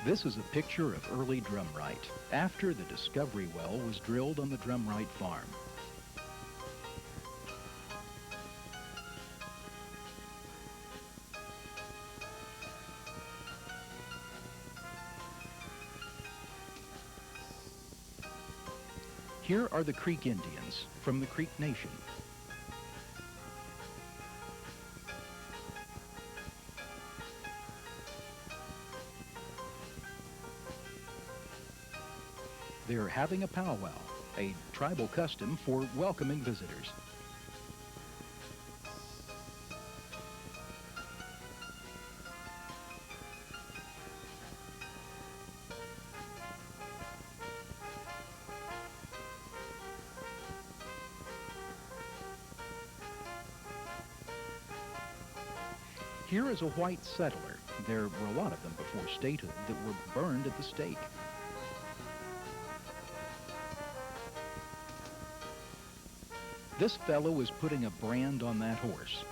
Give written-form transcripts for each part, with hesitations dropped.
This is a picture of early Drumright, after the discovery well was drilled on the Drumright farm. Here are the Creek Indians from the Creek Nation. They're having a powwow, a tribal custom for welcoming visitors. Here is a white settler. There were a lot of them before statehood that were burned at the stake. This fellow was putting a brand on that horse.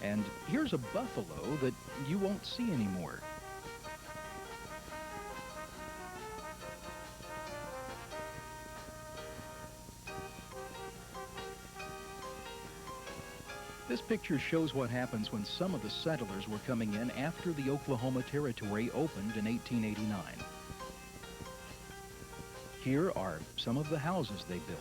And here's a buffalo that you won't see anymore. This picture shows what happens when some of the settlers were coming in after the Oklahoma Territory opened in 1889. Here are some of the houses they built.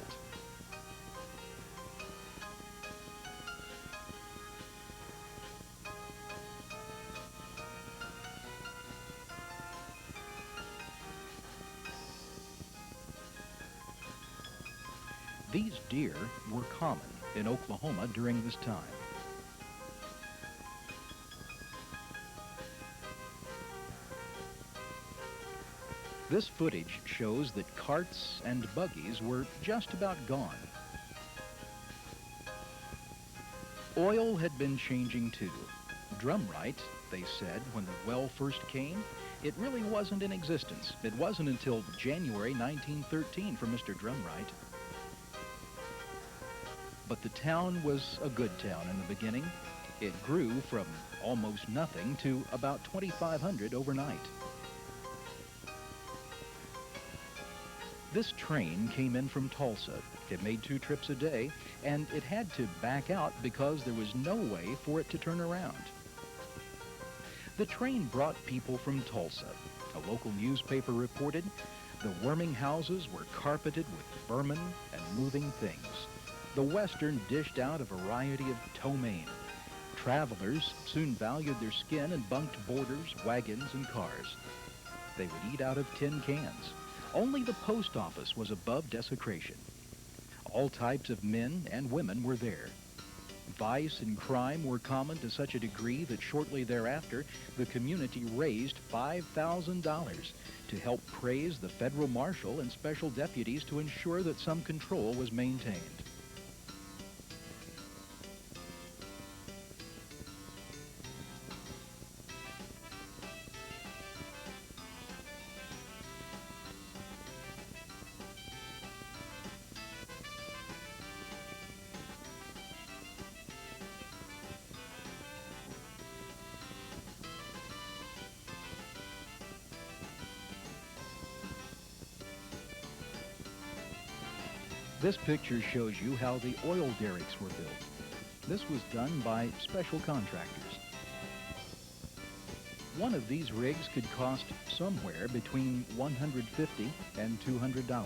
These deer were common in Oklahoma during this time. This footage shows that carts and buggies were just about gone. Oil had been changing too. Drumright, they said when the well first came, it really wasn't in existence. It wasn't until January 1913 for Mr. Drumright. But the town was a good town in the beginning. It grew from almost nothing to about 2,500 overnight. This train came in from Tulsa. It made 2 trips a day, and it had to back out because there was no way for it to turn around. The train brought people from Tulsa. A local newspaper reported the warming houses were carpeted with vermin and moving things. The Western dished out a variety of ptomaine. Travelers soon valued their skin and bunked boarders, wagons, and cars. They would eat out of tin cans. Only the post office was above desecration. All types of men and women were there. Vice and crime were common to such a degree that shortly thereafter, the community raised $5,000 to help praise the federal marshal and special deputies to ensure that some control was maintained. This picture shows you how the oil derricks were built. This was done by special contractors. One of these rigs could cost somewhere between $150 and $200.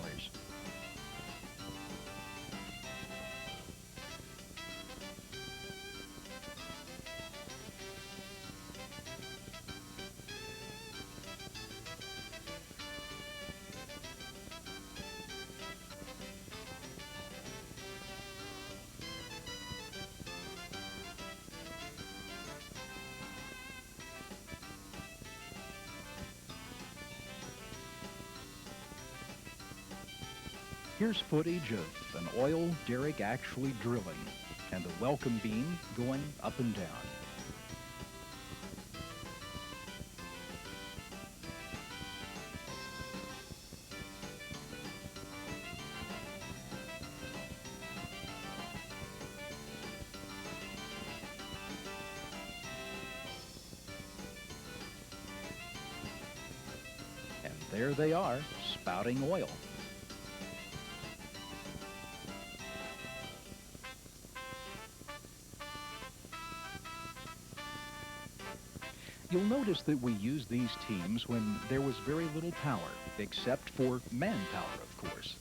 Here's footage of an oil derrick actually drilling and the welcome beam going up and down. there they are, spouting oil. You'll notice that we used these teams when there was very little power, except for manpower, of course.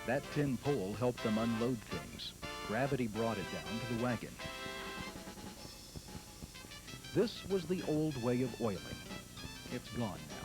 That tin pole helped them unload things. Gravity brought it down to the wagon. This was the old way of oiling. It's gone now.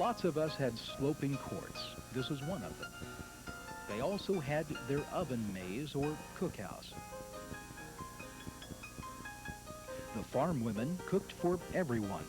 Lots of us had sloping courts. This was one of them. They also had their oven maze or cookhouse. The farm women cooked for everyone.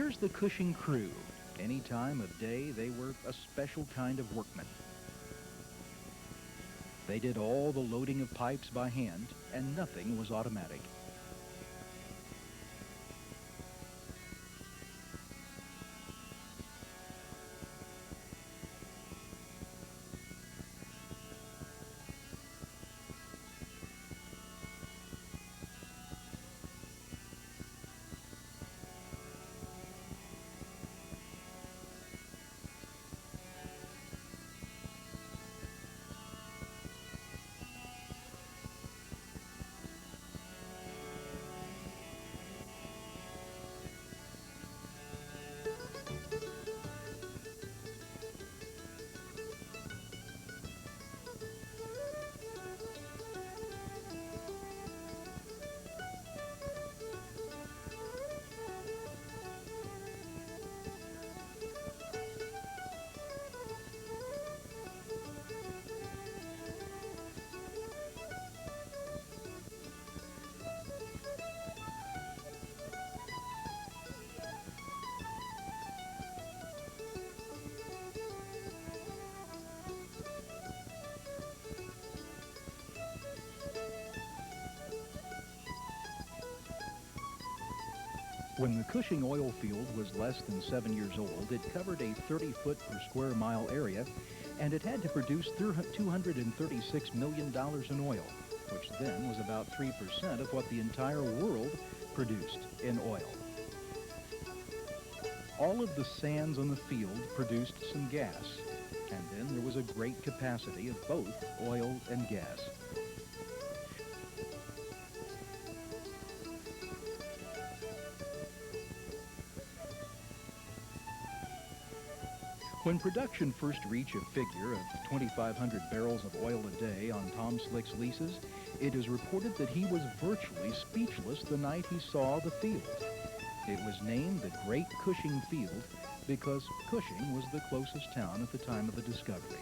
Here's the Cushing crew. Any time of day, they were a special kind of workman. They did all the loading of pipes by hand, and nothing was automatic. When the Cushing oil field was less than 7 years old, it covered a 30-foot per square mile area, and it had to produce $236 million in oil, which then was about 3% of what the entire world produced in oil. All of the sands on the field produced some gas, and then there was a great capacity of both oil and gas. When production first reached a figure of 2,500 barrels of oil a day on Tom Slick's leases, it is reported that he was virtually speechless the night he saw the field. It was named the Great Cushing Field because Cushing was the closest town at the time of the discovery.